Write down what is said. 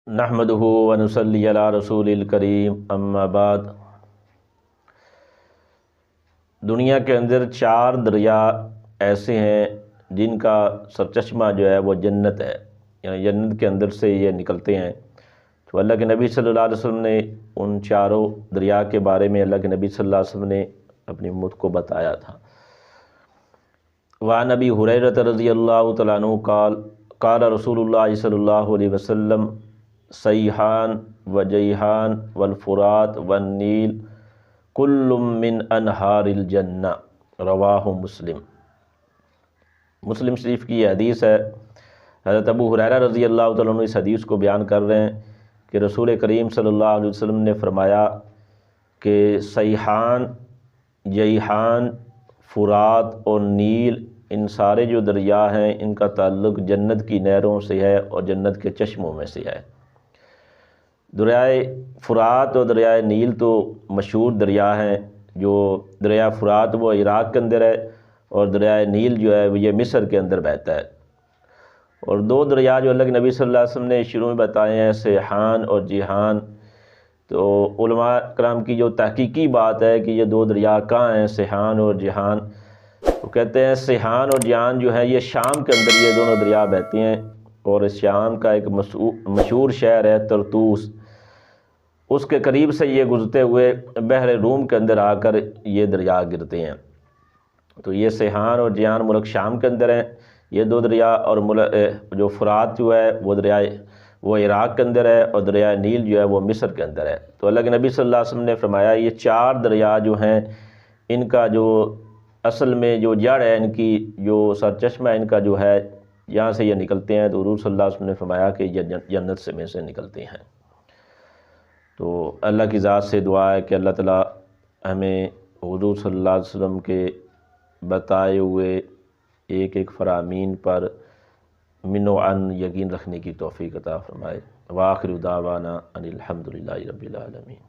نحمدہ ونصلی علی رسول الکریم اما بعد۔ دنیا کے اندر 4 دریا ایسے ہیں جن کا سرچشمہ جو ہے وہ جنت ہے، یعنی جنت کے اندر سے یہ نکلتے ہیں۔ تو اللہ کے نبی صلی اللہ علیہ وسلم نے ان 4 دریا کے بارے میں اللہ کے نبی صلی اللہ علیہ وسلم نے اپنی امت کو بتایا تھا۔ وعن ابی ہریرہ رضی اللہ تعالیٰ عنہ قال قال رسول اللہ صلی اللہ علیہ وسلم سیحان وجیحان والفرات والنیل کل من انہار الجنہ، رواہ مسلم۔ مسلم شریف کی یہ حدیث ہے۔ حضرت ابو ہریرہ رضی اللہ تعالیٰ عنہ اس حدیث کو بیان کر رہے ہیں کہ رسول کریم صلی اللہ علیہ وسلم نے فرمایا کہ سیحان، جیحان، فرات اور نیل، ان سارے جو دریا ہیں ان کا تعلق جنت کی نہروں سے ہے اور جنت کے چشموں میں سے ہے۔ دریائے فرات اور دریائے نیل تو مشہور دریا ہیں۔ جو دریائے فرات وہ عراق کے اندر ہے اور دریائے نیل جو ہے وہ یہ مصر کے اندر بہتا ہے۔ اور 2 دریا جو اللہ کے نبی صلی اللہ علیہ وسلم نے شروع میں بتائے ہیں، سیحان اور جیحان، تو علماء کرام کی جو تحقیقی بات ہے کہ یہ 2 دریا کہاں ہیں، سیحان اور جیحان، وہ کہتے ہیں سیحان اور جیحان جو ہے یہ شام کے اندر یہ دونوں دریا بہتے ہیں، اور اس شام کا ایک مشہور شہر ہے طرطوس، اس کے قریب سے یہ گزرتے ہوئے بحر روم کے اندر آ کر یہ دریا گرتے ہیں۔ تو یہ سیحان اور جیحان ملک شام کے اندر ہیں یہ 2 دریا، اور جو فرات جو ہے وہ وہ عراق کے اندر ہے، اور دریائے نیل جو ہے وہ مصر کے اندر ہے۔ تو اللہ کے نبی صلی اللہ علیہ وسلم نے فرمایا یہ 4 دریا جو ہیں ان کا جو اصل میں جو جڑ ہے، ان کی جو سرچشمہ ان کا جو ہے یہاں سے یہ نکلتے ہیں۔ تو حضور صلی اللہ علیہ وسلم نے فرمایا کہ یہ جنت میں سے نکلتے ہیں۔ تو اللہ کی ذات سے دعا ہے کہ اللہ تعالیٰ ہمیں حضور صلی اللہ علیہ وسلم کے بتائے ہوئے ایک ایک فرامین پر من و عن یقین رکھنے کی توفیق عطا فرمائے۔ وآخر دعوانا ان الحمد للہ رب العالمین۔